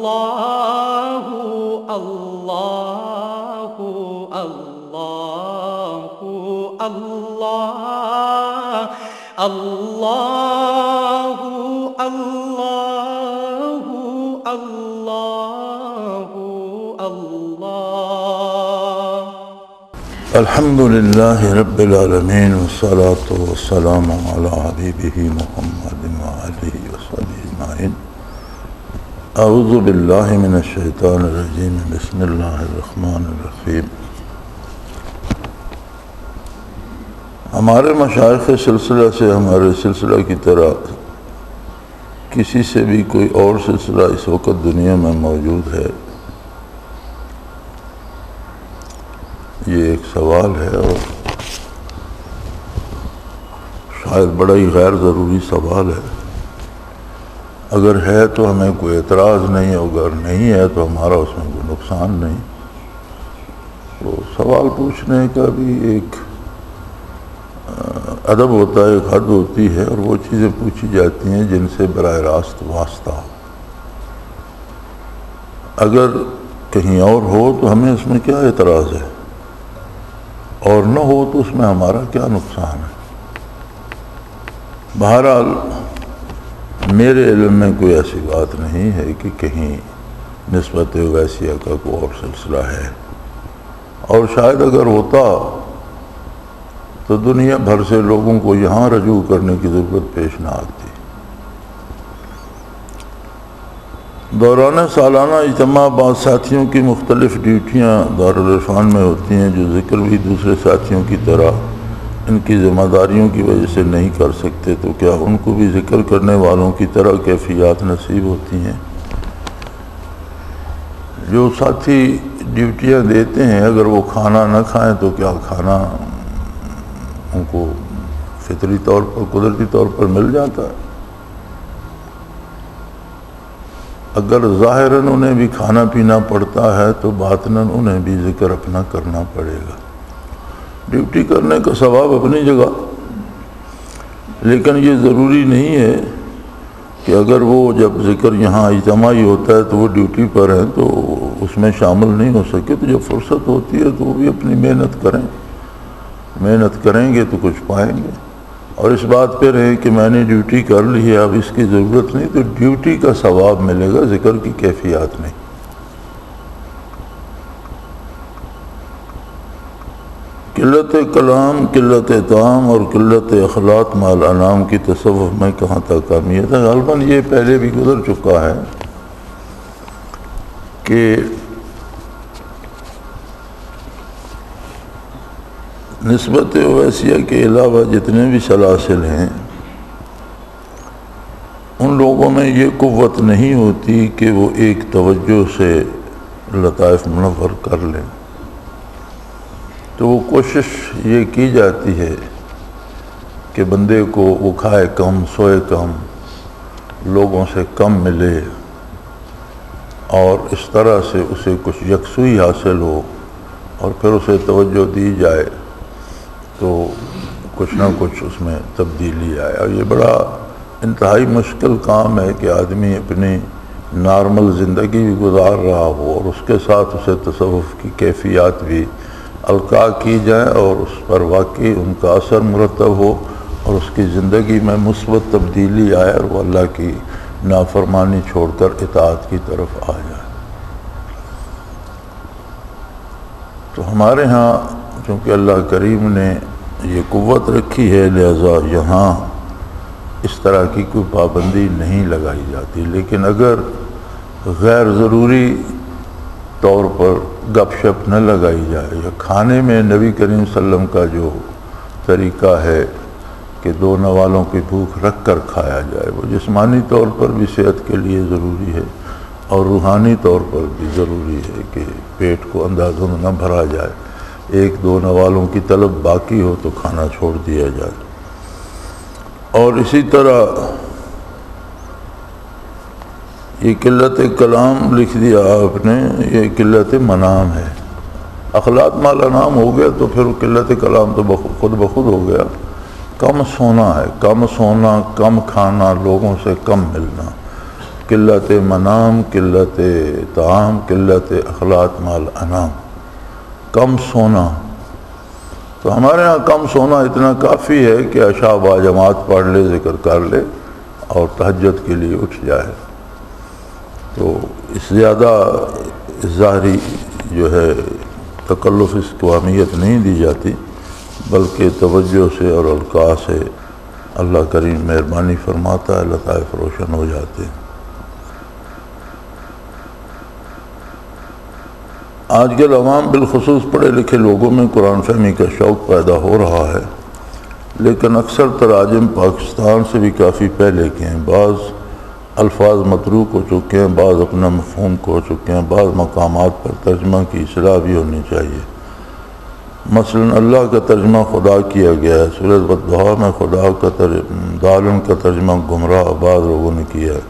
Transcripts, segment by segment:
اللہ اللہ اللہ اللہ اللہ اللہ اللہ اللہ الحمد للہ رب العالمین والصلاة والسلام علی حبیبہ محمد وآلہ وصحبہ اجمعین۔ اعوذ باللہ من الشیطان الرجیم، بسم اللہ الرحمن الرحیم۔ ہمارے مشائخ سلسلہ سے ہمارے سلسلہ کی طرح کسی سے بھی کوئی اور سلسلہ اس وقت دنیا میں موجود ہے؟ یہ ایک سوال ہے، اور شاید بڑا ہی غیر ضروری سوال ہے۔ اگر ہے تو ہمیں کوئی اعتراض نہیں، اگر نہیں ہے تو ہمارا اس میں کوئی نقصان نہیں۔ تو سوال پوچھنے کا بھی ایک ادب ہوتا ہے، ایک حد ہوتی ہے، اور وہ چیزیں پوچھی جاتی ہیں جن سے براہ راست واسطہ ہو۔ اگر کہیں اور ہو تو ہمیں اس میں کیا اعتراض ہے، اور نہ ہو تو اس میں ہمارا کیا نقصان ہے۔ بہرحال میرے علم میں کوئی ایسی بات نہیں ہے کہ کہیں نسبت اویسیہ کا کوئی اور سلسلہ ہے، اور شاید اگر ہوتا تو دنیا بھر سے لوگوں کو یہاں رجوع کرنے کی ضرورت پیش نہ آتی۔ دوران سالانہ اجتماع بعض ساتھیوں کی مختلف ڈیوٹیاں دارالعرفان میں ہوتی ہیں، جو ذکر بھی دوسرے ساتھیوں کی طرح ان کی ذمہ داریوں کی وجہ سے نہیں کر سکتے، تو کیا ان کو بھی ذکر کرنے والوں کی طرح کیفیات نصیب ہوتی ہیں؟ جو ساتھی ڈیوٹیاں دیتے ہیں اگر وہ کھانا نہ کھائیں تو کیا کھانا ان کو فطری طور پر، قدرتی طور پر مل جاتا ہے؟ اگر ظاہراً انہیں بھی کھانا پینا پڑتا ہے تو باطناً انہیں بھی ذکر اپنا کرنا پڑے گا۔ ڈیوٹی کرنے کا ثواب اپنی جگہ، لیکن یہ ضروری نہیں ہے کہ اگر وہ جب ذکر یہاں اجتماعی ہوتا ہے تو وہ ڈیوٹی پر ہیں تو اس میں شامل نہیں ہو سکے۔ تو جب فرصت ہوتی ہے تو وہ بھی اپنی محنت کریں، محنت کریں گے تو کچھ پائیں گے۔ اور اس بات پہ رہیں کہ میں نے ڈیوٹی کر لی ہے، اب اس کی ضرورت نہیں، تو ڈیوٹی کا ثواب ملے گا، ذکر کی کیفیات نہیں۔ قلت کلام، قلت طعام اور قلت اخلاق مع الانام کی تصوف میں کہاں تک اہمیت ہے؟ غالباً یہ پہلے بھی گزر چکا ہے کہ نسبت اویسیہ کے علاوہ جتنے بھی سلاسل ہیں ان لوگوں میں یہ قوت نہیں ہوتی کہ وہ ایک توجہ سے لطائف منور کر لیں، تو وہ کوشش یہ کی جاتی ہے کہ بندے کو وہ کھائے کم، سوئے کم، لوگوں سے کم ملے، اور اس طرح سے اسے کچھ یکسوئی حاصل ہو، اور پھر اسے توجہ دی جائے تو کچھ نہ کچھ اس میں تبدیلی آئے۔ اور یہ بڑا انتہائی مشکل کام ہے کہ آدمی اپنی نارمل زندگی بھی گزار رہا ہو اور اس کے ساتھ اسے تصوف کی کیفیات بھی القاء کی جائیں، اور اس پر واقعی ان کا اثر مرتب ہو، اور اس کی زندگی میں مثبت تبدیلی آئے، اور وہ اللہ کی نافرمانی چھوڑ کر اطاعت کی طرف آ جائے۔ تو ہمارے ہاں چونکہ اللہ کریم نے یہ قوت رکھی ہے، لہذا یہاں اس طرح کی کوئی پابندی نہیں لگائی جاتی، لیکن اگر غیر ضروری طور پر گپ شپ نہ لگائی جائے، یا کھانے میں نبی کریم صلی اللہ علیہ وسلم کا جو طریقہ ہے کہ دو نوالوں کی بھوک رکھ کر کھایا جائے، وہ جسمانی طور پر بھی صحت کے لیے ضروری ہے، اور روحانی طور پر بھی ضروری ہے کہ پیٹ کو اندازوں نہ بھرا جائے، ایک دو نوالوں کی طلب باقی ہو تو کھانا چھوڑ دیا جائے۔ اور اسی طرح یہ قلت کلام لکھ دیا آپ نے، یہ قلت منام ہے۔ اخلاق مع الانام ہو گیا تو پھر قلت کلام تو خود بخود ہو گیا۔ کم سونا ہے، کم سونا، کم کھانا، لوگوں سے کم ملنا۔ قلت منام، قلت طعام، قلت اخلاق مال انام، کم سونا۔ تو ہمارے ہاں کم سونا اتنا کافی ہے کہ عشاء باجماعت پڑھ لے، ذکر کر لے اور تہجد کے لیے اٹھ جائے۔ تو اس زیادہ ظاہری جو ہے تکلف اس کو اہمیت نہیں دی جاتی، بلکہ توجہ سے اور القاء سے اللہ کریم مہربانی فرماتا ہے، لطائف روشن ہو جاتے ہیں۔ آج کل عوام بالخصوص پڑھے لکھے لوگوں میں قرآن فہمی کا شوق پیدا ہو رہا ہے، لیکن اکثر تراجم پاکستان سے بھی کافی پہلے کے ہیں۔ بعض الفاظ متروک ہو چکے ہیں، بعض اپنا مفہوم کھو چکے ہیں، بعض مقامات پر ترجمہ کی اصلاح بھی ہونی چاہیے۔ مثلا اللہ کا ترجمہ خدا کیا گیا ہے، سورۃ والضحیٰ میں خدا کا دالن کا ترجمہ گمراہ بعض لوگوں نے کیا ہے۔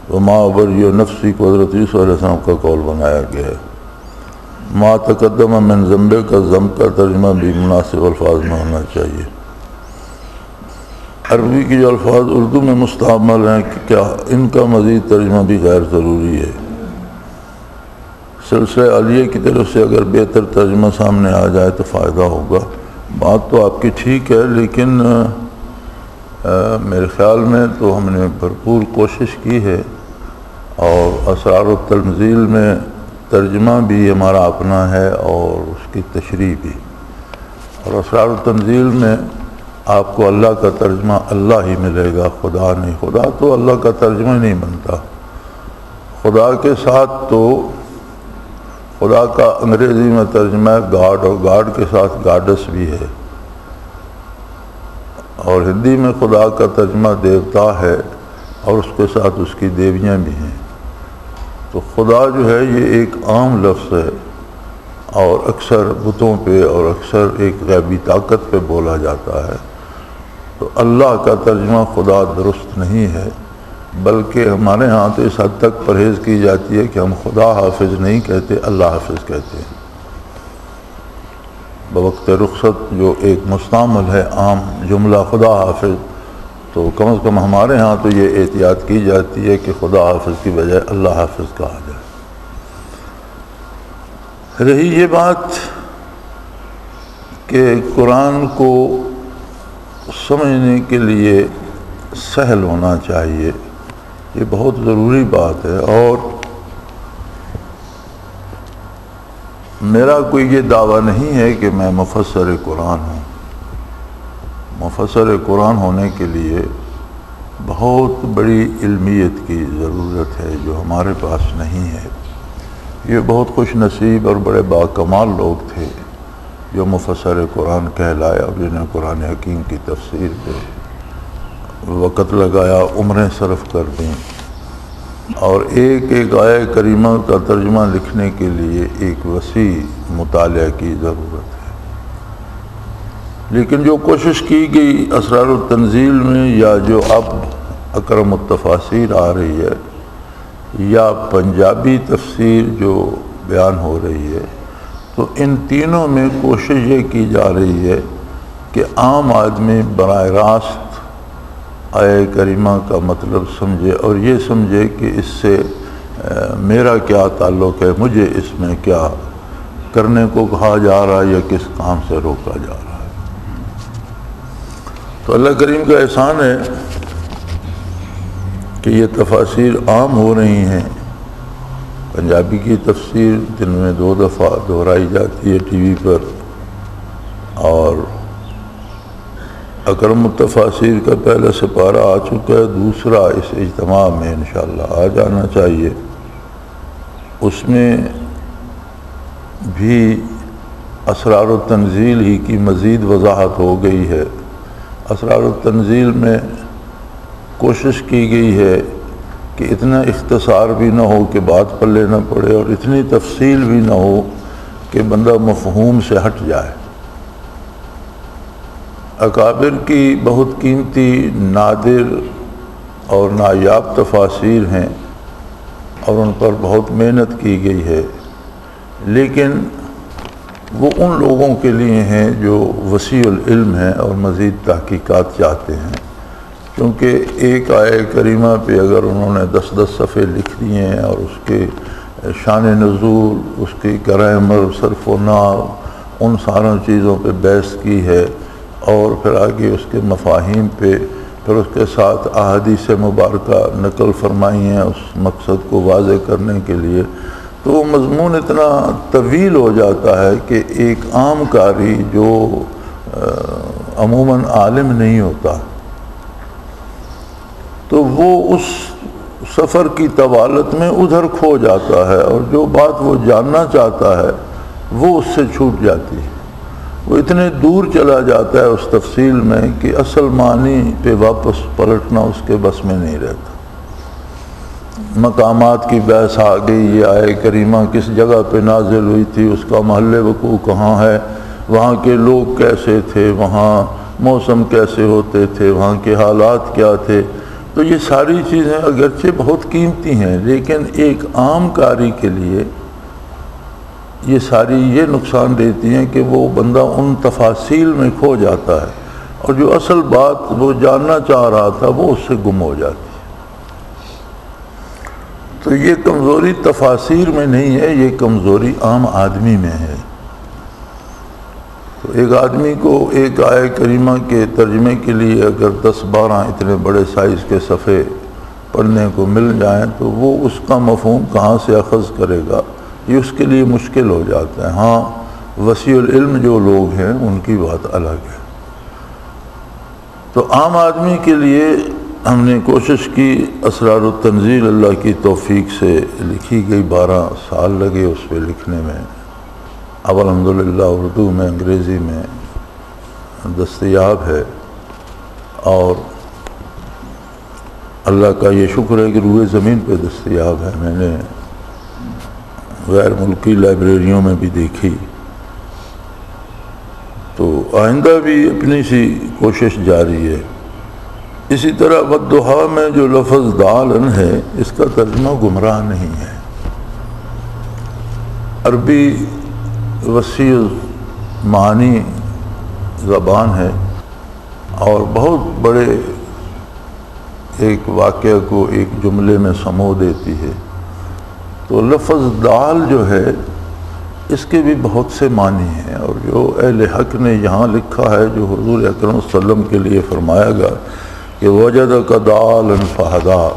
وما ابرئ نفسی کو حضرت یوسف علیہ السلام کا قول بنایا گیا ہے۔ ما تقدم من ذنب کا ذنب کا ترجمہ بھی مناسب الفاظ میں ہونا چاہیے۔ عربی کی جو الفاظ اردو میں مستعمل ہیں، کیا ان کا مزید ترجمہ بھی غیر ضروری ہے؟ سلسلہ عالیہ کی طرف سے اگر بہتر ترجمہ سامنے آ جائے تو فائدہ ہوگا۔ بات تو آپ کی ٹھیک ہے، لیکن میرے خیال میں تو ہم نے بھرپور کوشش کی ہے، اور اسرار التنزیل میں ترجمہ بھی ہمارا اپنا ہے اور اس کی تشریح بھی۔ اور اسرار التنزیل میں آپ کو اللہ کا ترجمہ اللہ ہی ملے گا، خدا نہیں۔ خدا تو اللہ کا ترجمہ نہیں بنتا۔ خدا کے ساتھ تو خدا کا انگریزی میں ترجمہ ہے گاڈ، اور گاڈ کے ساتھ گاڈس بھی ہے، اور ہندی میں خدا کا ترجمہ دیوتا ہے اور اس کے ساتھ اس کی دیویاں بھی ہیں۔ تو خدا جو ہے یہ ایک عام لفظ ہے، اور اکثر بتوں پہ اور اکثر ایک غیبی طاقت پہ بولا جاتا ہے۔ تو اللہ کا ترجمہ خدا درست نہیں ہے، بلکہ ہمارے ہاں تو اس حد تک پرہیز کی جاتی ہے کہ ہم خدا حافظ نہیں کہتے، اللہ حافظ کہتے ہیں۔ بوقت رخصت جو ایک مستعمل ہے عام جملہ خدا حافظ، تو کم از کم ہمارے ہاں تو یہ احتیاط کی جاتی ہے کہ خدا حافظ کی بجائے اللہ حافظ کہا جائے۔ رہی یہ بات کہ قرآن کو سمجھنے کے لیے سہل ہونا چاہیے، یہ بہت ضروری بات ہے۔ اور میرا کوئی یہ دعویٰ نہیں ہے کہ میں مفسر قرآن ہوں۔ مفسر قرآن ہونے کے لیے بہت بڑی علمیت کی ضرورت ہے، جو ہمارے پاس نہیں ہے۔ یہ بہت خوش نصیب اور بڑے باکمال لوگ تھے جو مفسر قرآن کہلائے، اور جنہیں قرآن حکیم کی تفسیر پہ وقت لگایا، عمریں صرف کر دیں، اور ایک ایک آیہ کریمہ کا ترجمہ لکھنے کے لیے ایک وسیع مطالعہ کی ضرورت ہے۔ لیکن جو کوشش کی گئی اسرار التنزیل میں، یا جو اب اکرم التفاسیر آ رہی ہے، یا پنجابی تفسیر جو بیان ہو رہی ہے، تو ان تینوں میں کوشش یہ کی جا رہی ہے کہ عام آدمی براہ راست آیہ کریمہ کا مطلب سمجھے، اور یہ سمجھے کہ اس سے میرا کیا تعلق ہے، مجھے اس میں کیا کرنے کو کہا جا رہا ہے یا کس کام سے روکا جا رہا ہے۔ تو اللہ کریم کا احسان ہے کہ یہ تفاسیر عام ہو رہی ہیں۔ پنجابی کی تفسیر دن میں 2 دفعہ دہرائی جاتی ہے ٹی وی پر، اور اکرم التفاسیر کا پہلا سپارہ آ چکا ہے، دوسرا اس اجتماع میں انشاءاللہ آ جانا چاہیے۔ اس میں بھی اسرار التنزیل ہی کی مزید وضاحت ہو گئی ہے۔ اسرار التنزیل میں کوشش کی گئی ہے کہ اتنا اختصار بھی نہ ہو کہ بات پلے نہ پڑے، اور اتنی تفصیل بھی نہ ہو کہ بندہ مفہوم سے ہٹ جائے۔ اکابر کی بہت قیمتی، نادر اور نایاب تفاسیر ہیں، اور ان پر بہت محنت کی گئی ہے، لیکن وہ ان لوگوں کے لیے ہیں جو وسیع العلم ہیں اور مزید تحقیقات چاہتے ہیں۔ کیونکہ ایک آیہ کریمہ پہ اگر انہوں نے 10 صفحے لکھ دیے ہیں اور اس کے شان نزول، اس کی گرامر، صرف و نحو، ان ساروں چیزوں پہ بحث کی ہے، اور پھر آگے اس کے مفاہیم پہ، پھر اس کے ساتھ احادیث مبارکہ نقل فرمائی ہیں اس مقصد کو واضح کرنے کے لیے، تو وہ مضمون اتنا طویل ہو جاتا ہے کہ ایک عام قاری جو عموماً عالم نہیں ہوتا، تو وہ اس سفر کی طوالت میں ادھر کھو جاتا ہے، اور جو بات وہ جاننا چاہتا ہے وہ اس سے چھوٹ جاتی ہے، وہ اتنے دور چلا جاتا ہے اس تفصیل میں کہ اصل معنی پہ واپس پلٹنا اس کے بس میں نہیں رہتا۔ مقامات کی بحث آ گئی، یہ آیہ کریمہ کس جگہ پہ نازل ہوئی تھی، اس کا محل وقوع کہاں ہے، وہاں کے لوگ کیسے تھے، وہاں موسم کیسے ہوتے تھے، وہاں کے حالات کیا تھے، تو یہ ساری چیزیں اگرچہ بہت قیمتی ہیں، لیکن ایک عام قاری کے لیے یہ ساری یہ نقصان دیتی ہیں کہ وہ بندہ ان تفاصیل میں کھو جاتا ہے، اور جو اصل بات وہ جاننا چاہ رہا تھا وہ اس سے گم ہو جاتی ہے۔ تو یہ کمزوری تفاسیر میں نہیں ہے، یہ کمزوری عام آدمی میں ہے۔ تو ایک آدمی کو ایک آیہ کریمہ کے ترجمے کے لیے اگر 10-12 اتنے بڑے سائز کے صفحے پڑھنے کو مل جائیں تو وہ اس کا مفہوم کہاں سے اخذ کرے گا، یہ اس کے لیے مشکل ہو جاتا ہے۔ ہاں وسیع العلم جو لوگ ہیں ان کی بات الگ ہے۔ تو عام آدمی کے لیے ہم نے کوشش کی، اسرار التنزیل اللہ کی توفیق سے لکھی گئی، 12 سال لگے اس پہ لکھنے میں، اب الحمدللہ اردو میں، انگریزی میں دستیاب ہے، اور اللہ کا یہ شکر ہے کہ روئے زمین پہ دستیاب ہے۔ میں نے غیر ملکی لائبریریوں میں بھی دیکھی، تو آئندہ بھی اپنی سی کوشش جاری ہے۔ اسی طرح والضحیٰ میں جو لفظ دالن ہے، اس کا ترجمہ گمراہ نہیں ہے۔ عربی وسیع معنی زبان ہے، اور بہت بڑے ایک واقعہ کو ایک جملے میں سمو دیتی ہے۔ تو لفظ دال جو ہے اس کے بھی بہت سے معنی ہیں، اور جو اہل حق نے یہاں لکھا ہے، جو حضور اکرم صلی اللہ علیہ وسلم کے لیے فرمایا گیا کہ وجدک ضالا فہدی،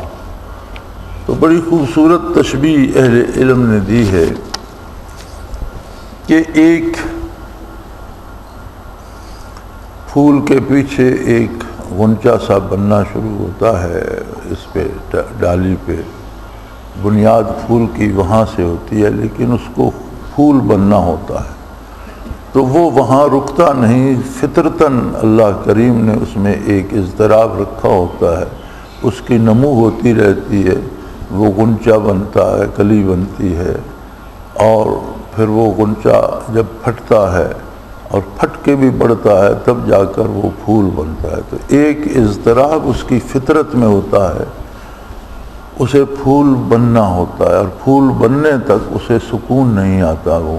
تو بڑی خوبصورت تشبیہ اہل علم نے دی ہے کہ ایک پھول کے پیچھے ایک غنچہ سا بننا شروع ہوتا ہے، اس پہ ڈالی پہ بنیاد پھول کی وہاں سے ہوتی ہے، لیکن اس کو پھول بننا ہوتا ہے، تو وہ وہاں رکتا نہیں، فطرتاً اللہ کریم نے اس میں ایک اضطراب رکھا ہوتا ہے، اس کی نمو ہوتی رہتی ہے، وہ غنچہ بنتا ہے، کلی بنتی ہے، اور پھر وہ غنچہ جب پھٹتا ہے اور پھٹ کے بھی بڑھتا ہے تب جا کر وہ پھول بنتا ہے۔ تو ایک اضطراب اس کی فطرت میں ہوتا ہے، اسے پھول بننا ہوتا ہے، اور پھول بننے تک اسے سکون نہیں آتا، وہ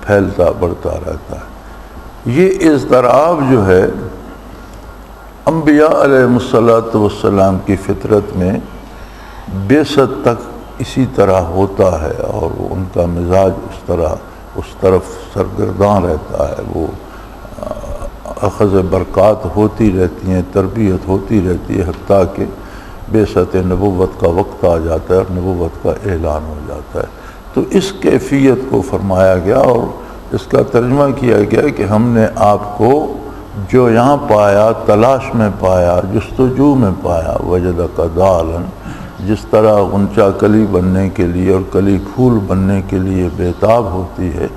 پھیلتا بڑھتا رہتا ہے۔ یہ اضطراب جو ہے انبیاء علیہ السلام کی فطرت میں بعثت تک اسی طرح ہوتا ہے، اور وہ ان کا مزاج اس طرف سرگرداں رہتا ہے، وہ اخذ برکات ہوتی رہتی ہیں، تربیت ہوتی رہتی ہے، حتیٰ کہ بعثت نبوت کا وقت آ جاتا ہے اور نبوت کا اعلان ہو جاتا ہے۔ تو اس کیفیت کو فرمایا گیا، اور اس کا ترجمہ کیا گیا کہ ہم نے آپ کو جو یہاں پایا، تلاش میں پایا، جستجو میں پایا، وجدک ضالا، جس طرح غنچہ کلی بننے کے لیے اور کلی پھول بننے کے لیے بےتاب ہوتی ہے،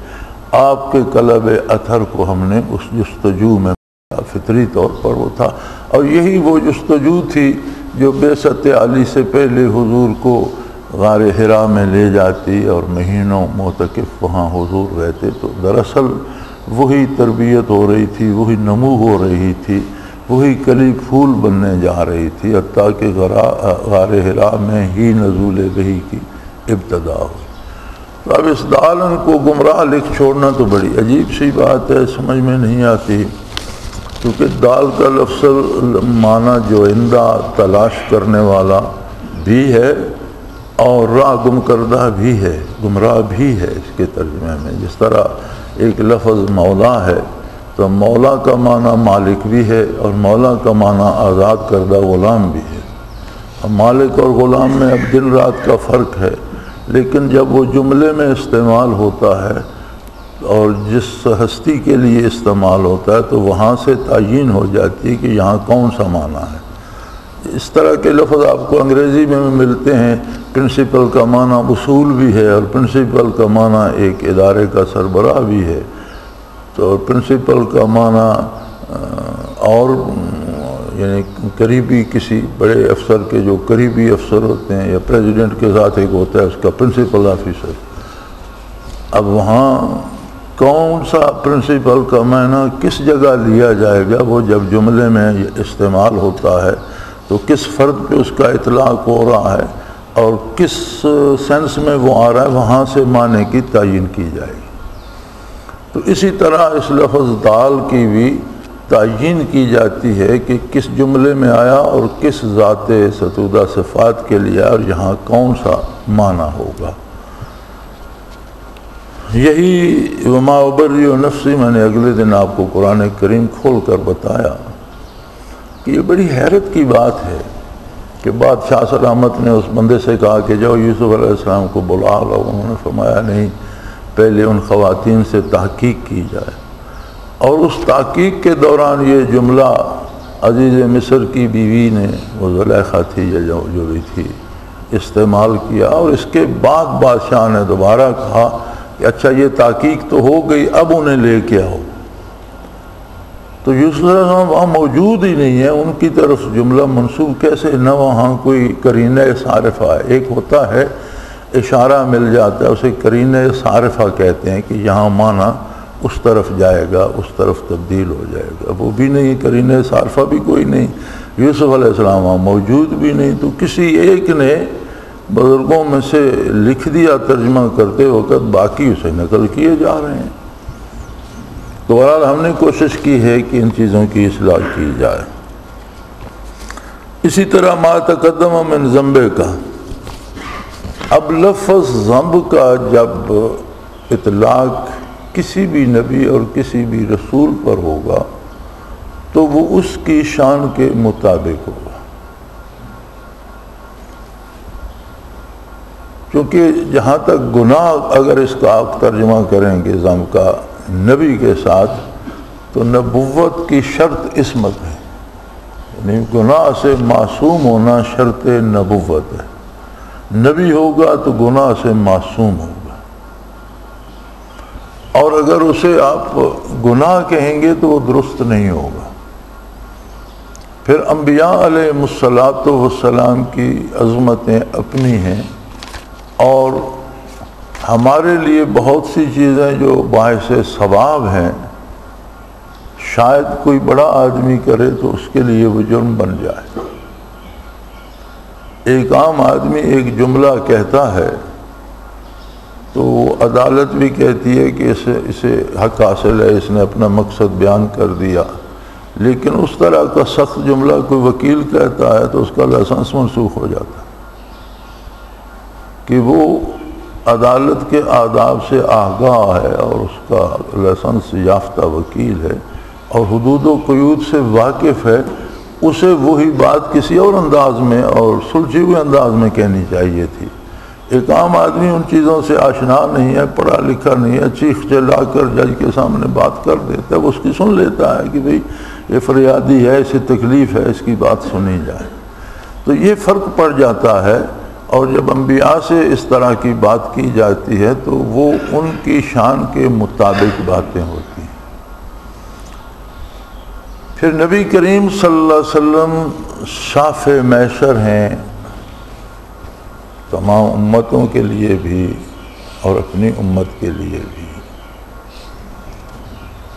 آپ کے قلب اطہر کو ہم نے اس جستجو میں پایا، فطری طور پر وہ تھا، اور یہی وہ جستجو تھی جو بعثت علی سے پہلے حضور کو غار حرا میں لے جاتی اور مہینوں معتکف وہاں حضور رہتے۔ تو دراصل وہی تربیت ہو رہی تھی، وہی نمو ہو رہی تھی، وہی کلی پھول بننے جا رہی تھی، حتیٰ کہ غار حرا میں ہی نزول وحی کی ابتدا ہوئی۔ تو اب اس دالن کو گمراہ لکھ چھوڑنا تو بڑی عجیب سی بات ہے، سمجھ میں نہیں آتی۔ کیونکہ دال کا لفظ معنی جو آئندہ تلاش کرنے والا بھی ہے اور راہ گم کردہ بھی ہے، گمراہ بھی ہے اس کے ترجمے میں۔ جس طرح ایک لفظ مولا ہے تو مولا کا معنی مالک بھی ہے اور مولا کا معنی آزاد کردہ غلام بھی ہے۔ اب مالک اور غلام میں اب دن رات کا فرق ہے، لیکن جب وہ جملے میں استعمال ہوتا ہے اور جس ہستی کے لیے استعمال ہوتا ہے تو وہاں سے تعین ہو جاتی ہے کہ یہاں کون سا معنی ہے۔ اس طرح کے لفظ آپ کو انگریزی میں ملتے ہیں۔ پرنسپل کا معنی اصول بھی ہے اور پرنسپل کا معنی ایک ادارے کا سربراہ بھی ہے، تو پرنسپل کا معنی اور یعنی قریبی کسی بڑے افسر کے جو قریبی افسر ہوتے ہیں، یا پریزیڈنٹ کے ساتھ ایک ہوتا ہے اس کا پرنسپل آفیسر۔ اب وہاں کون سا پرنسپل کا معنی کس جگہ لیا جائے گا، وہ جب جملے میں استعمال ہوتا ہے تو کس فرد پہ اس کا اطلاق ہو رہا ہے اور کس سینس میں وہ آ رہا ہے، وہاں سے معنی کی تعین کی جائے گی۔ تو اسی طرح اس لفظ دال کی بھی تعین کی جاتی ہے کہ کس جملے میں آیا اور کس ذات ستودہ صفات کے لیے اور یہاں کون سا معنی ہوگا۔ یہی وما ابری نفسی میں نے اگلے دن آپ کو قرآن کریم کھول کر بتایا کہ یہ بڑی حیرت کی بات ہے کہ بادشاہ سلامت نے اس بندے سے کہا کہ جاؤ یوسف علیہ السلام کو بلا لاؤ۔ انہوں نے فرمایا نہیں، پہلے ان خواتین سے تحقیق کی جائے، اور اس تحقیق کے دوران یہ جملہ عزیز مصر کی بیوی نے، وہ زلیخا تھی یا جو بھی تھی، استعمال کیا، اور اس کے بعد بادشاہ نے دوبارہ کہا کہ اچھا یہ تحقیق تو ہو گئی، اب انہیں لے کے آؤ۔ تو یوسف علیہ السلام وہاں موجود ہی نہیں ہے، ان کی طرف جملہ منسوب کیسے؟ نہ وہاں کوئی قرینہ صارفہ ہے۔ ایک ہوتا ہے اشارہ مل جاتا ہے، اسے قرینہ صارفہ کہتے ہیں کہ یہاں معنی اس طرف جائے گا، اس طرف تبدیل ہو جائے گا، وہ بھی نہیں، قرینہ صارفہ بھی کوئی نہیں، یوسف علیہ السلام وہاں موجود بھی نہیں۔ تو کسی ایک نے بزرگوں میں سے لکھ دیا ترجمہ کرتے وقت، باقی اسے نقل کیے جا رہے ہیں۔ تو بہرحال ہم نے کوشش کی ہے کہ ان چیزوں کی اصلاح کی جائے۔ اسی طرح ما تقدم من ذنب کا، اب لفظ ذنب کا جب اطلاق کسی بھی نبی اور کسی بھی رسول پر ہوگا تو وہ اس کی شان کے مطابق ہوگا، کیونکہ جہاں تک گناہ اگر اس کا آپ ترجمہ کریں گے ذنب کا نبی کے ساتھ، تو نبوت کی شرط عصمت ہے، یعنی گناہ سے معصوم ہونا شرط نبوت ہے۔ نبی ہوگا تو گناہ سے معصوم ہوگا، اور اگر اسے آپ گناہ کہیں گے تو وہ درست نہیں ہوگا۔ پھر انبیاء علیہ الصلاۃ والسلام کی عظمتیں اپنی ہیں، اور ہمارے لیے بہت سی چیزیں جو باعث ثواب ہیں، شاید کوئی بڑا آدمی کرے تو اس کے لیے وہ جرم بن جائے۔ ایک عام آدمی ایک جملہ کہتا ہے تو عدالت بھی کہتی ہے کہ اسے حق حاصل ہے، اس نے اپنا مقصد بیان کر دیا، لیکن اس طرح کا سخت جملہ کوئی وکیل کہتا ہے تو اس کا لائسنس منسوخ ہو جاتا ہے، کہ وہ عدالت کے آداب سے آگاہ ہے اور اس کا لائسنس یافتہ وکیل ہے اور حدود و قیود سے واقف ہے، اسے وہی بات کسی اور انداز میں اور سلجھے ہوئے انداز میں کہنی چاہیے تھی۔ ایک عام آدمی ان چیزوں سے آشنا نہیں ہے، پڑھا لکھا نہیں ہے، چیخ چلا کر جج کے سامنے بات کر دیتا ہے، وہ اس کی سن لیتا ہے کہ بھئی یہ فریادی ہے، اسے تکلیف ہے، اس کی بات سنی جائے۔ تو یہ فرق پڑ جاتا ہے، اور جب انبیاء سے اس طرح کی بات کی جاتی ہے تو وہ ان کی شان کے مطابق باتیں ہوتی ہیں۔ پھر نبی کریم صلی اللہ علیہ وسلم شافع محشر ہیں، تمام امتوں کے لیے بھی اور اپنی امت کے لیے بھی۔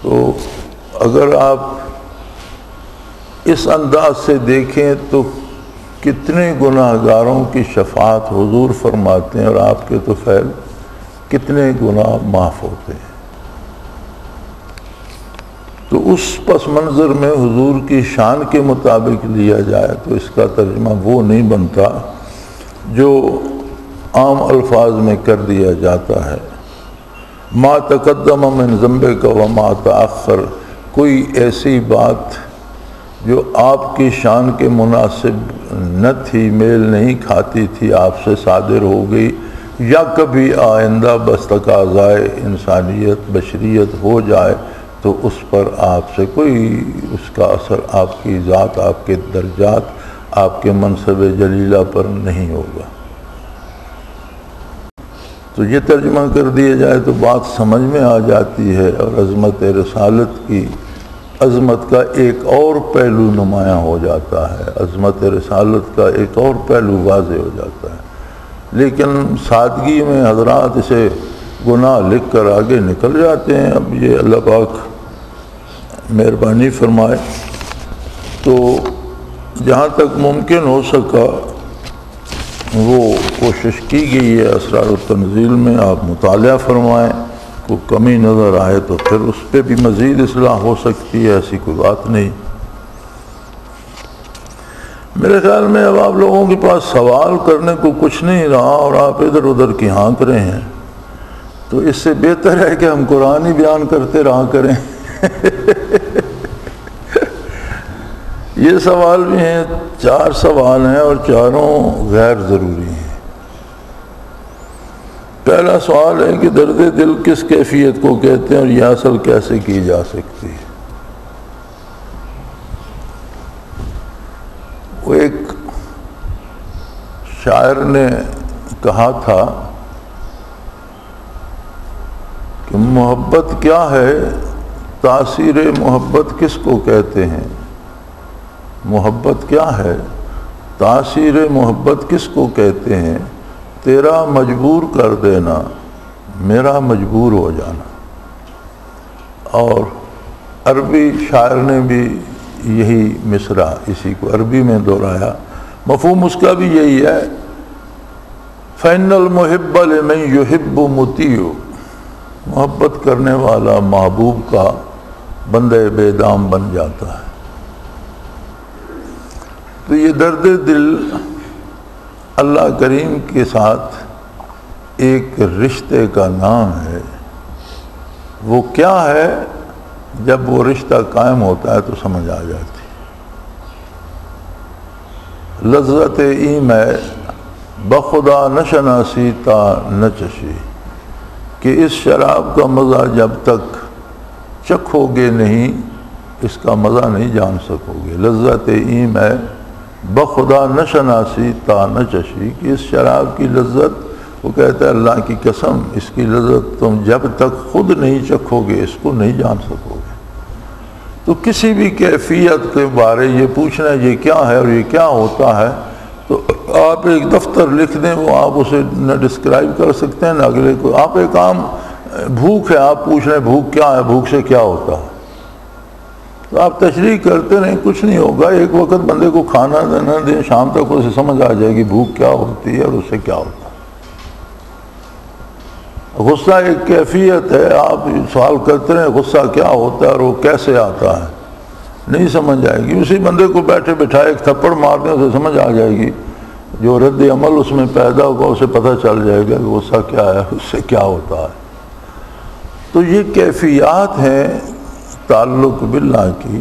تو اگر آپ اس انداز سے دیکھیں تو کتنے گناہ گاروں کی شفاعت حضور فرماتے ہیں، اور آپ کے تو فعل کتنے گناہ معاف ہوتے ہیں۔ تو اس پس منظر میں حضور کی شان کے مطابق لیا جائے تو اس کا ترجمہ وہ نہیں بنتا جو عام الفاظ میں کر دیا جاتا ہے۔ ما تقدم من ذنبک وما تأخر، کوئی ایسی بات جو آپ کی شان کے مناسب نہ تھی، میل نہیں کھاتی تھی، آپ سے صادر ہو گئی یا کبھی آئندہ بس تقاضائے انسانیت بشریت ہو جائے تو اس پر آپ سے کوئی اس کا اثر آپ کی ذات، آپ کے درجات، آپ کے منصب جلیلہ پر نہیں ہوگا۔ تو یہ ترجمہ کر دیا جائے تو بات سمجھ میں آ جاتی ہے، اور عظمت رسالت کی عظمت کا ایک اور پہلو نمایاں ہو جاتا ہے، عظمت رسالت کا ایک اور پہلو واضح ہو جاتا ہے۔ لیکن سادگی میں حضرات اسے گناہ لکھ کر آگے نکل جاتے ہیں۔ اب یہ اللہ پاک مہربانی فرمائے تو جہاں تک ممکن ہو سکا وہ کوشش کی گئی ہے اسرار التنزیل میں، آپ مطالعہ فرمائیں، کوئی کمی نظر آئے تو پھر اس پہ بھی مزید اصلاح ہو سکتی ہے، ایسی کوئی بات نہیں۔ میرے خیال میں اب آپ لوگوں کے پاس سوال کرنے کو کچھ نہیں رہا اور آپ ادھر ادھر کی ہانک رہے ہیں، تو اس سے بہتر ہے کہ ہم قرآن ہی بیان کرتے رہا کریں۔ یہ سوال بھی ہیں، 4 سوال ہیں اور چاروں غیر ضروری ہیں۔ پہلا سوال ہے کہ درد دل کس کیفیت کو کہتے ہیں اور یہ حاصل کیسے کی جا سکتی ہے؟ وہ ایک شاعر نے کہا تھا کہ محبت کیا ہے، تاثیر محبت کس کو کہتے ہیں؟ محبت کیا ہے، تاثیر محبت کس کو کہتے ہیں؟ تیرا مجبور کر دینا، میرا مجبور ہو جانا۔ اور عربی شاعر نے بھی یہی مصرع اسی کو عربی میں دہرایا، مفہوم اس کا بھی یہی ہے، فَإِنَّ الْمُحِبَّ لِمَنْ يُحِبُّ مُطِيعُ، محبت کرنے والا محبوب کا بندے بے دام بن جاتا ہے۔ تو یہ درد دل اللہ کریم کے ساتھ ایک رشتے کا نام ہے۔ وہ کیا ہے، جب وہ رشتہ قائم ہوتا ہے تو سمجھ آ جاتی ہے۔ لذت ایم ہے بخدا نشناسی تا نچشی، کہ اس شراب کا مزہ جب تک چکھو گے نہیں اس کا مزہ نہیں جان سکو گے۔ لذت ایم ہے بخدا نشناسی تا نچشی، کہ اس شراب کی لذت، وہ کہتا ہے اللہ کی قسم اس کی لذت تم جب تک خود نہیں چکھو گے اس کو نہیں جان سکو گے۔ تو کسی بھی کیفیت کے بارے یہ پوچھنا یہ کیا ہے اور یہ کیا ہوتا ہے، تو آپ ایک دفتر لکھ دیں، وہ آپ اسے نہ ڈسکرائب کر سکتے ہیں نہ اگلے کو۔ آپ ایک عام بھوک ہے، آپ پوچھ رہے ہیں بھوک کیا ہے، بھوک سے کیا ہوتا ہے، تو آپ تشریح کرتے رہیں، کچھ نہیں ہوگا۔ ایک وقت بندے کو کھانا نہ دیں، شام تک اسے سمجھ آ جائے گی بھوک کیا ہوتی ہے اور اس سے کیا ہوتا ہے۔ غصہ ایک کیفیت ہے، آپ سوال کرتے رہیں غصہ کیا ہوتا ہے اور وہ کیسے آتا ہے، نہیں سمجھ آئے گی۔ اسی بندے کو بیٹھے بٹھائے ایک تھپڑ مار دیں اسے سمجھ آ جائے گی، جو رد عمل اس میں پیدا ہوگا اسے پتہ چل جائے گا کہ غصہ کیا ہے، اس سے کیا ہوتا ہے۔ تو یہ کیفیات ہیں تعلق باللہ کی۔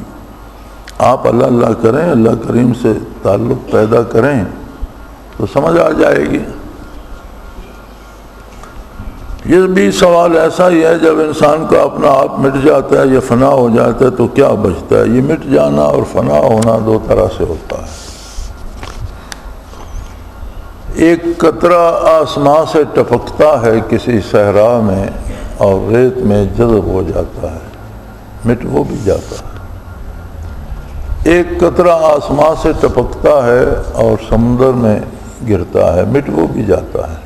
آپ اللہ اللہ کریں، اللہ کریم سے تعلق پیدا کریں تو سمجھ آ جائے گی۔ یہ بھی سوال ایسا ہی ہے، جب انسان کا اپنا آپ مٹ جاتا ہے یا فنا ہو جاتا ہے تو کیا بچتا ہے؟ یہ مٹ جانا اور فنا ہونا 2 طرح سے ہوتا ہے۔ ایک قطرہ آسمان سے ٹپکتا ہے کسی صحرا میں اور ریت میں جذب ہو جاتا ہے، مٹ وہ بھی جاتا ہے۔ ایک قطرہ آسمان سے ٹپکتا ہے اور سمندر میں گرتا ہے، مٹ وہ بھی جاتا ہے۔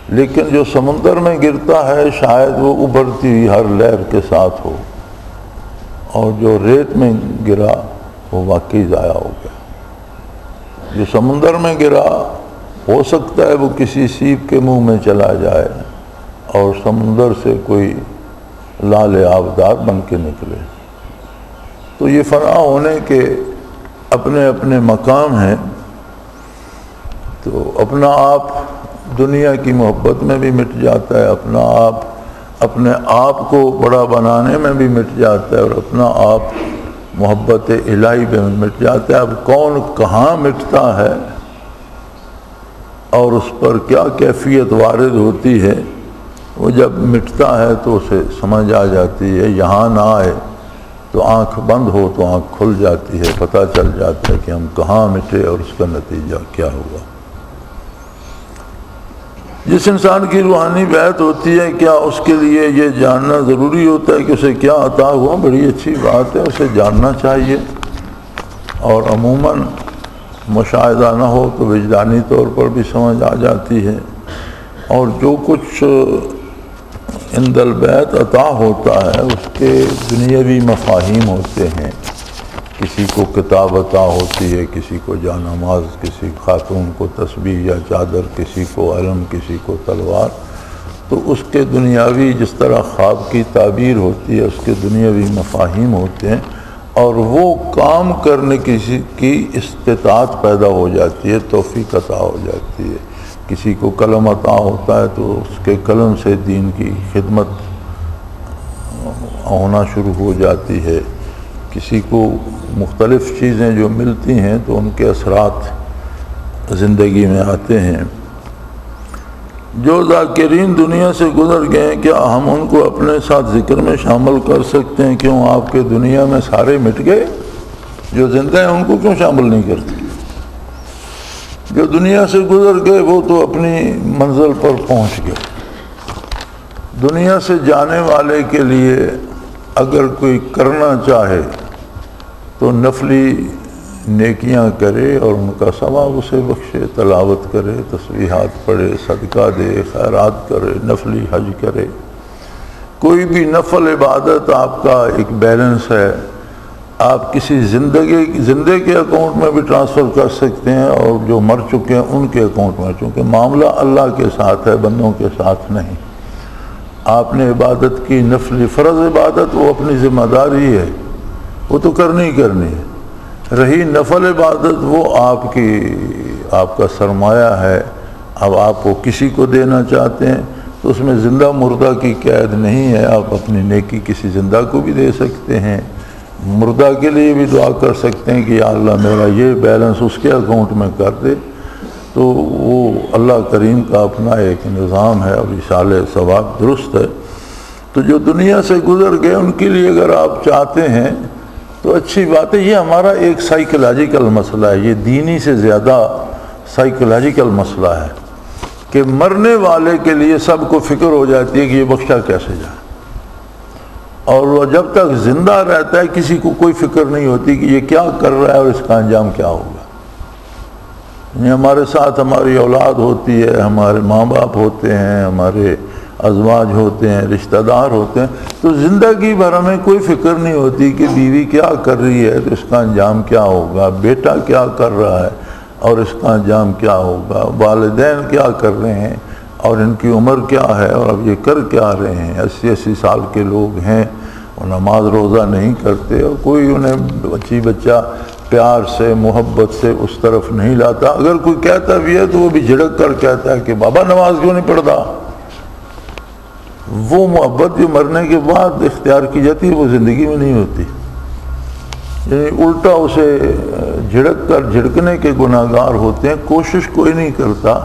لیکن جو سمندر میں گرتا ہے شاید وہ ابھرتی ہوئی ہر لہر کے ساتھ ہو، اور جو ریت میں گرا وہ واقعی ضائع ہو گیا۔ جو سمندر میں گرا ہو سکتا ہے وہ کسی سیپ کے منہ میں چلا جائے اور سمندر سے کوئی لال آبدار بن کے نکلے۔ تو یہ فنا ہونے کے اپنے اپنے مقام ہیں۔ تو اپنا آپ دنیا کی محبت میں بھی مٹ جاتا ہے، اپنا آپ اپنے آپ کو بڑا بنانے میں بھی مٹ جاتا ہے، اور اپنا آپ محبت الہی میں مٹ جاتا ہے۔ اب کون کہاں مٹتا ہے اور اس پر کیا کیفیت وارد ہوتی ہے، وہ جب مٹتا ہے تو اسے سمجھ آ جاتی ہے۔ یہاں نہ آئے تو آنکھ بند ہو تو آنکھ کھل جاتی ہے، پتہ چل جاتا ہے کہ ہم کہاں مٹے اور اس کا نتیجہ کیا ہوا۔ جس انسان کی روحانی بیعت ہوتی ہے، کیا اس کے لیے یہ جاننا ضروری ہوتا ہے کہ اسے کیا عطا ہوا؟ بڑی اچھی بات ہے، اسے جاننا چاہیے۔ اور عموماً مشاہدہ نہ ہو تو وجدانی طور پر بھی سمجھ آ جاتی ہے۔ اور جو کچھ عند البیت عطا ہوتا ہے اس کے دنیاوی مفاہیم ہوتے ہیں۔ کسی کو کتاب عطا ہوتی ہے، کسی کو جانماز، کسی خاتون کو تسبیح یا چادر، کسی کو علم، کسی کو تلوار۔ تو اس کے دنیاوی جس طرح خواب کی تعبیر ہوتی ہے اس کے دنیاوی مفاہیم ہوتے ہیں، اور وہ کام کرنے کی استطاعت پیدا ہو جاتی ہے، توفیق عطا ہو جاتی ہے۔ کسی کو قلم عطا ہوتا ہے تو اس کے قلم سے دین کی خدمت ہونا شروع ہو جاتی ہے۔ کسی کو مختلف چیزیں جو ملتی ہیں تو ان کے اثرات زندگی میں آتے ہیں۔ جو ذاکرین دنیا سے گزر گئے کیا ہم ان کو اپنے ساتھ ذکر میں شامل کر سکتے ہیں؟ کیوں آپ کے دنیا میں سارے مٹ گئے؟ جو زندہ ہیں ان کو کیوں شامل نہیں کرتے؟ جو دنیا سے گزر گئے وہ تو اپنی منزل پر پہنچ گئے۔ دنیا سے جانے والے کے لیے اگر کوئی کرنا چاہے تو نفلی نیکیاں کرے اور ان کا ثواب اسے بخشے، تلاوت کرے، تسبیحات پڑھے، صدقہ دے، خیرات کرے، نفلی حج کرے۔ کوئی بھی نفل عبادت آپ کا ایک بیلنس ہے، آپ کسی زندے کے اکاؤنٹ میں بھی ٹرانسفر کر سکتے ہیں، اور جو مر چکے ہیں ان کے اکاؤنٹ میں، چونکہ معاملہ اللہ کے ساتھ ہے، بندوں کے ساتھ نہیں۔ آپ نے عبادت کی، نفلی فرض عبادت، وہ اپنی ذمہ داری ہے، وہ تو کرنی ہی کرنی ہے۔ رہی نفل عبادت وہ آپ کا سرمایہ ہے۔ اب آپ کو کسی کو دینا چاہتے ہیں تو اس میں زندہ مردہ کی قید نہیں ہے، آپ اپنی نیکی کسی زندہ کو بھی دے سکتے ہیں۔ مردہ کے لیے بھی دعا کر سکتے ہیں کہ یا اللہ میرا یہ بیلنس اس کے اکاؤنٹ میں کر دے۔ تو وہ اللہ کریم کا اپنا ایک نظام ہے اور ایصال ثواب درست ہے۔ تو جو دنیا سے گزر گئے ان کے لیے اگر آپ چاہتے ہیں تو اچھی بات ہے۔ یہ ہمارا ایک سائیکولوجیکل مسئلہ ہے، یہ دینی سے زیادہ سائیکولوجیکل مسئلہ ہے کہ مرنے والے کے لیے سب کو فکر ہو جاتی ہے کہ یہ بخشا کیسے جائے، اور وہ جب تک زندہ رہتا ہے کسی کو کوئی فکر نہیں ہوتی کہ یہ کیا کر رہا ہے اور اس کا انجام کیا ہوگا۔ یعنی ہمارے ساتھ ہماری اولاد ہوتی ہے، ہمارے ماں باپ ہوتے ہیں، ہمارے ازواج ہوتے ہیں، رشتہ دار ہوتے ہیں، تو زندگی بھر ہمیں کوئی فکر نہیں ہوتی کہ بیوی کیا کر رہی ہے تو اس کا انجام کیا ہوگا، بیٹا کیا کر رہا ہے اور اس کا انجام کیا ہوگا، والدین کیا کر رہے ہیں اور ان کی عمر کیا ہے اور اب یہ کر کیا رہے ہیں۔ 80 سال کے لوگ ہیں، وہ نماز روزہ نہیں کرتے اور کوئی انہیں بچہ پیار سے محبت سے اس طرف نہیں لاتا۔ اگر کوئی کہتا بھی ہے تو وہ بھی جھڑک کر کہتا ہے کہ بابا نماز کیوں نہیں پڑھتا۔ وہ محبت جو مرنے کے بعد اختیار کی جاتی ہے وہ زندگی میں نہیں ہوتی، یعنی الٹا اسے جھڑکنے کے گناہگار ہوتے ہیں۔ کوشش کوئی نہیں کرتا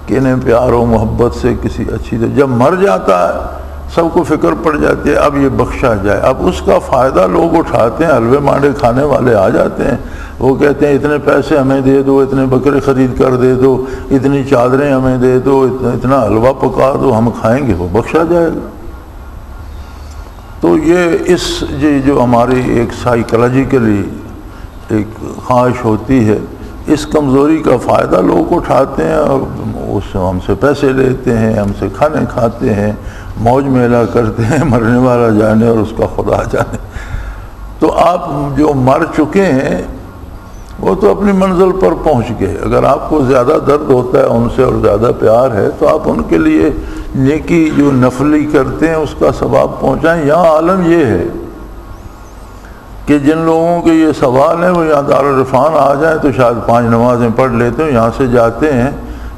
کہ انہیں پیار و محبت سے کسی اچھی طرح، جب مر جاتا ہے سب کو فکر پڑ جاتی ہے اب یہ بخشا جائے۔ اب اس کا فائدہ لوگ اٹھاتے ہیں، حلوے مانڈے کھانے والے آ جاتے ہیں، وہ کہتے ہیں اتنے پیسے ہمیں دے دو، اتنے بکرے خرید کر دے دو، اتنی چادریں ہمیں دے دو، اتنا حلوہ پکا دو، ہم کھائیں گے، وہ بخشا جائے گا۔ تو یہ جو ہماری ایک سائیکولوجیکلی ایک خواہش ہوتی ہے، اس کمزوری کا فائدہ لوگ اٹھاتے ہیں اور ہم سے پیسے لیتے ہیں، ہم سے کھانے کھاتے ہیں، موج میلہ کرتے ہیں، مرنے والا جانے اور اس کا خدا جانے۔ تو آپ جو مر چکے ہیں وہ تو اپنی منزل پر پہنچ گئے. اگر آپ کو زیادہ درد ہوتا ہے ان سے اور زیادہ پیار ہے تو آپ ان کے لیے نیکی جو نفلی کرتے ہیں اس کا ثواب پہنچائیں. یہاں عالم یہ ہے کہ جن لوگوں کے یہ سوال ہیں وہ یہاں دارالعرفان آ جائیں تو شاید 5 نمازیں پڑھ لیتے ہیں. یہاں سے جاتے ہیں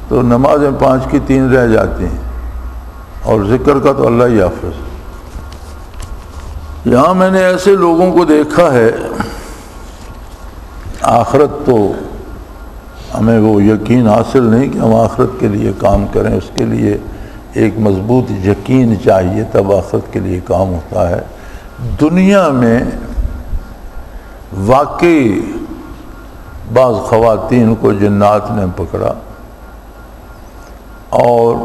تو نمازیں 5 کی 3 رہ جاتی ہیں اور ذکر کا تو اللہ ہی حافظ. یہاں میں نے ایسے لوگوں کو دیکھا ہے. آخرت تو ہمیں وہ یقین حاصل نہیں کہ ہم آخرت کے لیے کام کریں, اس کے لیے ایک مضبوط یقین چاہیے تب آخرت کے لیے کام ہوتا ہے. دنیا میں واقعی بعض خواتین کو جنات نے پکڑا اور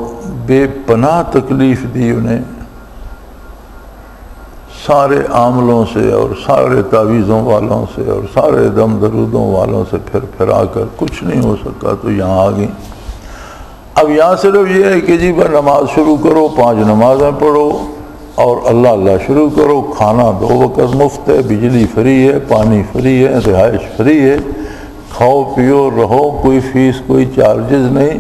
بے پناہ تکلیف دی انہیں, سارے عاملوں سے اور سارے تعویذوں والوں سے اور سارے دم درودوں والوں سے پھر آ کر کچھ نہیں ہو سکا تو یہاں آ گئیں. اب یہاں صرف یہ ہے کہ جی بس نماز شروع کرو, 5 نمازیں پڑھو اور اللہ اللہ شروع کرو. کھانا 2 وقت مفت ہے, بجلی فری ہے, پانی فری ہے, رہائش فری ہے, کھاؤ پیو رہو, کوئی فیس کوئی چارجز نہیں.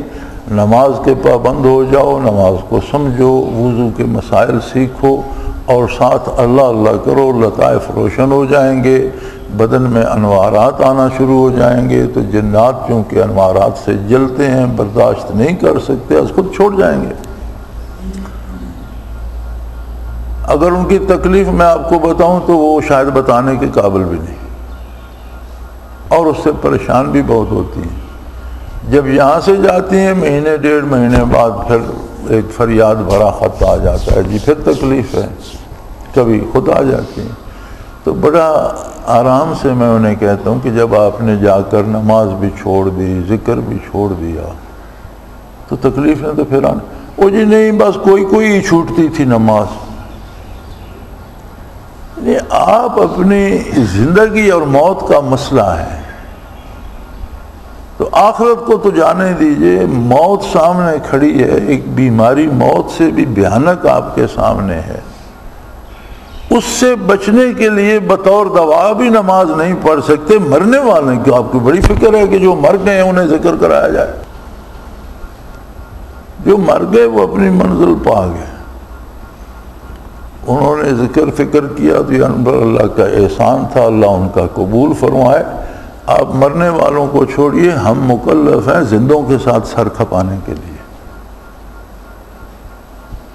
نماز کے پابند ہو جاؤ, نماز کو سمجھو, وضو کے مسائل سیکھو اور ساتھ اللہ اللہ کرو. لطائف روشن ہو جائیں گے, بدن میں انوارات آنا شروع ہو جائیں گے. تو جنات چونکہ انوارات سے جلتے ہیں, برداشت نہیں کر سکتے, از خود چھوڑ جائیں گے. اگر ان کی تکلیف میں آپ کو بتاؤں تو وہ شاید بتانے کے قابل بھی نہیں, اور اس سے پریشان بھی بہت ہوتی ہیں. جب یہاں سے جاتی ہیں 1-1.5 مہینے بعد پھر ایک فریاد بھرا خط آ جاتا ہے, جی پھر تکلیف ہے, کبھی خود آ جاتی ہیں. تو بڑا آرام سے میں انہیں کہتا ہوں کہ جب آپ نے جا کر نماز بھی چھوڑ دی, ذکر بھی چھوڑ دیا تو تکلیفیں تو پھر آنے. او جی نہیں, بس کوئی ہی چھوٹتی تھی نماز. آپ اپنی زندگی اور موت کا مسئلہ ہے تو آخرت کو تو جانے دیجئے. موت سامنے کھڑی ہے, ایک بیماری موت سے بھی بھیانک آپ کے سامنے ہے. اس سے بچنے کے لیے بطور دوا بھی نماز نہیں پڑھ سکتے. مرنے والے کی آپ کو بڑی فکر ہے کہ جو مر گئے انہیں ذکر کرایا جائے. جو مر گئے وہ اپنی منزل پا گئے, انہوں نے ذکر فکر کیا تو یہ اللہ کا احسان تھا, اللہ ان کا قبول فرمائے. آپ مرنے والوں کو چھوڑیے, ہم مکلف ہیں زندوں کے ساتھ سر کھپانے کے لیے.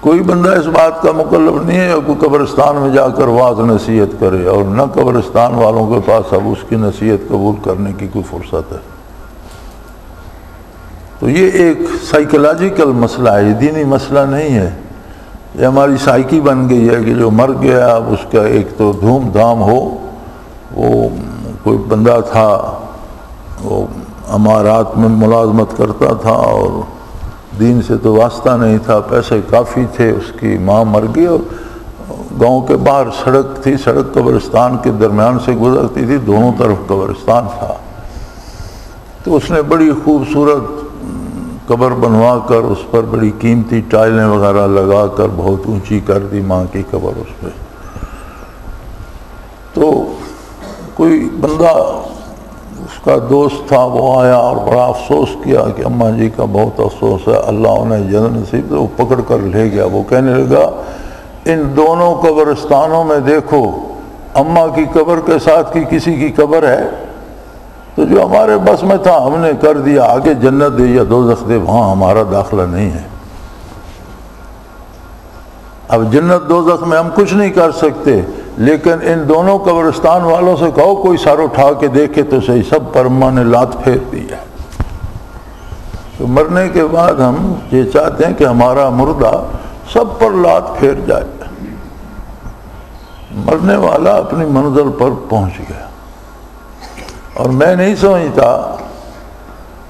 کوئی بندہ اس بات کا مکلف نہیں ہے کہ قبرستان میں جا کر واعظ نصیحت کرے, اور نہ قبرستان والوں کے پاس اب اس کی نصیحت قبول کرنے کی کوئی فرصت ہے. تو یہ ایک سائیکولوجیکل مسئلہ ہے, یہ دینی مسئلہ نہیں ہے. یہ ہماری سائیکی بن گئی ہے کہ جو مر گیا اب اس کا ایک تو دھوم دھام ہو. وہ کوئی بندہ تھا, وہ امارات میں ملازمت کرتا تھا اور دین سے تو واسطہ نہیں تھا, پیسے کافی تھے, اس کی ماں مر گئی اور گاؤں کے باہر سڑک تھی, سڑک قبرستان کے درمیان سے گزرتی تھی, دونوں طرف قبرستان تھا. تو اس نے بڑی خوبصورت قبر بنوا کر اس پر بڑی قیمتی ٹائلیں وغیرہ لگا کر بہت اونچی کر دی ماں کی قبر اس پہ. تو کوئی بندہ اس کا دوست تھا, وہ آیا اور بڑا افسوس کیا کہ اماں جی کا بہت افسوس ہے, اللہ انہیں جنت نصیب. تو وہ پکڑ کر لے گیا. وہ کہنے لگا ان دونوں قبرستانوں میں دیکھو, اماں کی قبر کے ساتھ کی کسی کی قبر ہے؟ تو جو ہمارے بس میں تھا ہم نے کر دیا, آگے جنت دے یا دوزخ دے وہاں ہمارا داخلہ نہیں ہے. اب جنت دوزخ میں ہم کچھ نہیں کر سکتے, لیکن ان دونوں قبرستان والوں سے کہو کوئی سر اٹھا کے دیکھے تو صحیح, سب پر اماں نے لات پھیر دی ہے. تو مرنے کے بعد ہم یہ چاہتے ہیں کہ ہمارا مردہ سب پر لات پھیر جائے. مرنے والا اپنی منزل پر پہنچ گیا. اور میں نہیں سمجھتا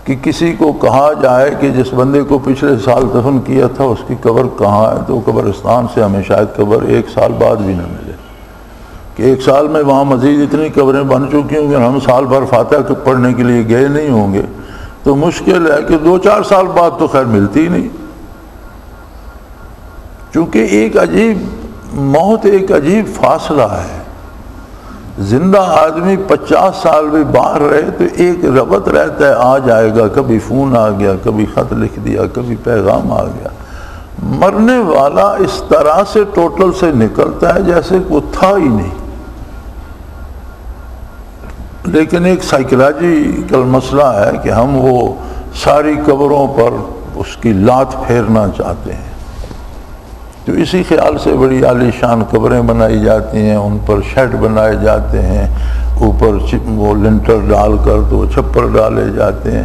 کہ کسی کو کہا جائے کہ جس بندے کو پچھلے سال دفن کیا تھا اس کی قبر کہاں ہے, تو قبرستان سے ہمیں شاید قبر 1 سال بعد بھی نہ ملے. کہ 1 سال میں وہاں مزید اتنی قبریں بن چکی ہوں گی, ہم سال بھر فاتحہ پڑھنے کے لیے گئے نہیں ہوں گے, تو مشکل ہے کہ 2-4 سال بعد تو خیر ملتی ہی نہیں. چونکہ ایک عجیب موت, ایک عجیب فاصلہ ہے. زندہ آدمی 50 سال بھی باہر رہے تو ایک ربط رہتا ہے، آ جائے گا، کبھی فون آ گیا، کبھی خط لکھ دیا، کبھی پیغام آ گیا۔ مرنے والا اس طرح سے ٹوٹل سے نکلتا ہے جیسے وہ تھا ہی نہیں۔ لیکن ایک سائیکولوجیکل مسئلہ ہے کہ ہم وہ ساری قبروں پر اس کی لات پھیرنا چاہتے ہیں، تو اسی خیال سے بڑی عالی شان قبریں بنائی جاتی ہیں، ان پر شیڈ بنائے جاتے ہیں، اوپر وہ لنٹر ڈال کر تو چھپر ڈالے جاتے ہیں۔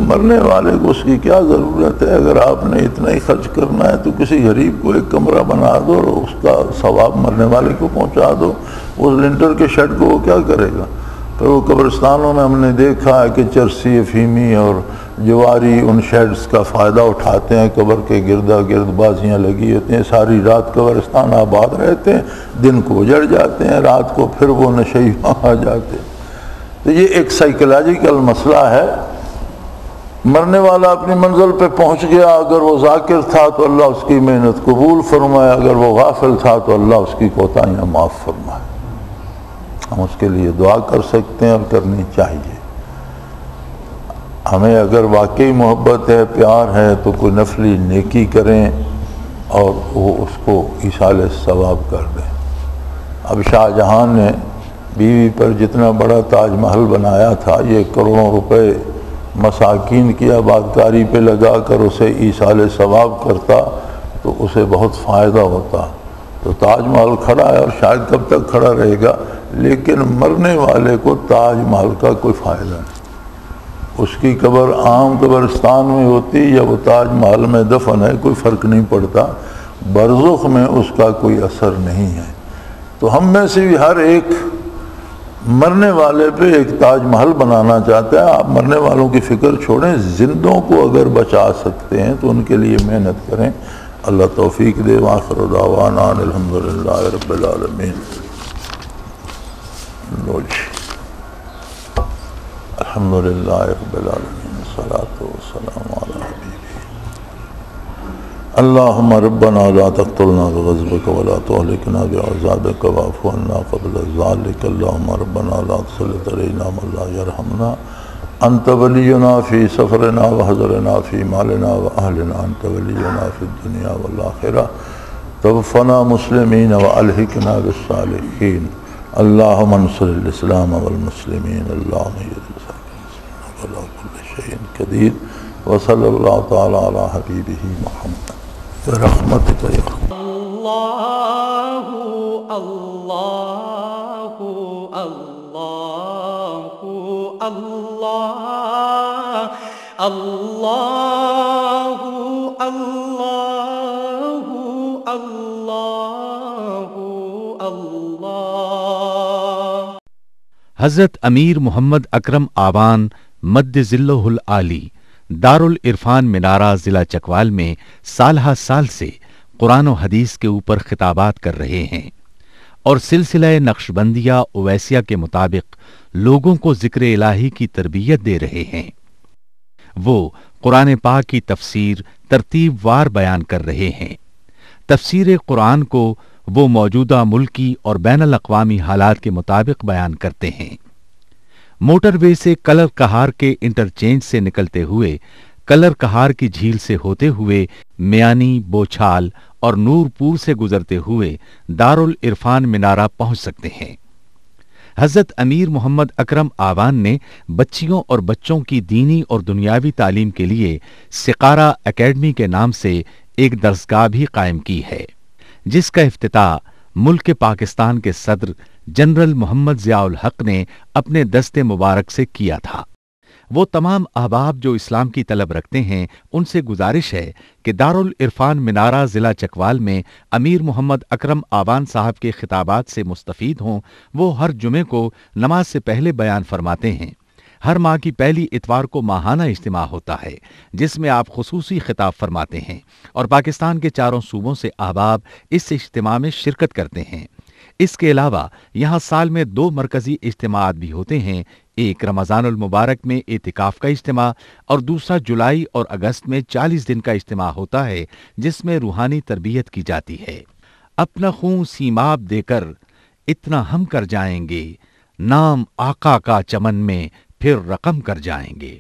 مرنے والے کو اس کی کیا ضرورت ہے؟ اگر آپ نے اتنا ہی خرچ کرنا ہے تو کسی غریب کو ایک کمرہ بنا دو اور اس کا ثواب مرنے والے کو پہنچا دو۔ اس لنٹر کے شیڈ کو وہ کیا کرے گا؟ پھر وہ قبرستانوں میں ہم نے دیکھا ہے کہ چرسی، افیمی اور جواری ان شیڈز کا فائدہ اٹھاتے ہیں، قبر کے گردا گرد بازیاں لگی ہوتی ہیں، ساری رات قبرستان آباد رہتے ہیں، دن کو اجڑ جاتے ہیں، رات کو پھر وہ نشئی آ جاتے ہیں۔ تو یہ ایک سائیکولوجیکل مسئلہ ہے۔ مرنے والا اپنی منزل پہ پہنچ گیا، اگر وہ ذاکر تھا تو اللہ اس کی محنت قبول فرمائے، اگر وہ غافل تھا تو اللہ اس کی کوتاہیاں معاف فرمائے۔ ہم اس کے لیے دعا کر سکتے ہیں اور کرنی چاہیے۔ ہمیں اگر واقعی محبت ہے، پیار ہے، تو کوئی نفلی نیکی کریں اور وہ اس کو ایصال ثواب کر دیں۔ اب شاہ جہاں نے بیوی پر جتنا بڑا تاج محل بنایا تھا، یہ کروڑوں روپے مساکین کی آبادکاری پہ لگا کر اسے ایصال ثواب کرتا تو اسے بہت فائدہ ہوتا۔ تو تاج محل کھڑا ہے اور شاید کب تک کھڑا رہے گا، لیکن مرنے والے کو تاج محل کا کوئی فائدہ نہیں۔ اس کی قبر عام قبرستان میں ہوتی یا وہ تاج محل میں دفن ہے، کوئی فرق نہیں پڑتا، برزخ میں اس کا کوئی اثر نہیں ہے۔ تو ہم میں سے بھی ہر ایک مرنے والے پہ ایک تاج محل بنانا چاہتا ہے۔ آپ مرنے والوں کی فکر چھوڑیں، زندوں کو اگر بچا سکتے ہیں تو ان کے لیے محنت کریں۔ اللہ توفیق دے۔ وآخر دعوانا الحمدللہ رب العالمین۔ الحمدللہ رب العالمین، والصلاة والسلام علی حبیبہ۔ اللہم ربنا لا تقتلنا بغضبک ولا تہلکنا بعذابک واعف عنا قبل ذلک۔ اللہم ربنا لا تسلط علینا من لا یرحمنا، انت ولینا فی سفرنا وحضرنا فی مالنا واہلنا، انت ولینا فی الدنیا والآخرہ، توفنا مسلمین والحقنا بالصالحین۔ اللہم انصر الاسلام والمسلمین، اللہم علی کل شیء قدیر، وصلی اللہ تعالی علی حبیبہ محمد برحمتک یا اللہ اللہ اللہ اللہ اللہ اللہ اللہ اللہ۔ حضرت امیر محمد اکرم آوان مد ظلہ العالی دارالعرفان منارہ ضلع چکوال میں سالہ سال سے قرآن و حدیث کے اوپر خطابات کر رہے ہیں اور سلسلہ نقشبندیہ اویسیہ کے مطابق لوگوں کو ذکر الہی کی تربیت دے رہے ہیں۔ وہ قرآن پاک کی تفسیر ترتیب وار بیان کر رہے ہیں۔ تفسیر قرآن کو وہ موجودہ ملکی اور بین الاقوامی حالات کے مطابق بیان کرتے ہیں۔ موٹر وے سے کلر کہار کے انٹرچینج سے نکلتے ہوئے، کلر کہار کی جھیل سے ہوتے ہوئے، میانی، بوچھال اور نور پور سے گزرتے ہوئے دارالعرفان منارہ پہنچ سکتے ہیں۔ حضرت امیر محمد اکرم آوان نے بچیوں اور بچوں کی دینی اور دنیاوی تعلیم کے لیے سقارہ اکیڈمی کے نام سے ایک درسگاہ بھی قائم کی ہے، جس کا افتتاح ملک پاکستان کے صدر جنرل محمد ضیاء الحق نے اپنے دست مبارک سے کیا تھا۔ وہ تمام احباب جو اسلام کی طلب رکھتے ہیں، ان سے گزارش ہے کہ دارالعرفان منارہ ضلع چکوال میں امیر محمد اکرم آوان صاحب کے خطابات سے مستفید ہوں۔ وہ ہر جمعے کو نماز سے پہلے بیان فرماتے ہیں۔ ہر ماہ کی پہلی اتوار کو ماہانہ اجتماع ہوتا ہے، جس میں آپ خصوصی خطاب فرماتے ہیں اور پاکستان کے چاروں صوبوں سے احباب اس اجتماع میں شرکت کرتے ہیں۔ اس کے علاوہ یہاں سال میں 2 مرکزی اجتماعات بھی ہوتے ہیں، ایک رمضان المبارک میں اعتکاف کا اجتماع اور دوسرا جولائی اور اگست میں 40 دن کا اجتماع ہوتا ہے، جس میں روحانی تربیت کی جاتی ہے۔ اپنا خون سیماب دے کر اتنا ہم کر جائیں گے، نام آقا کا چمن میں پھر رقم کر جائیں گے۔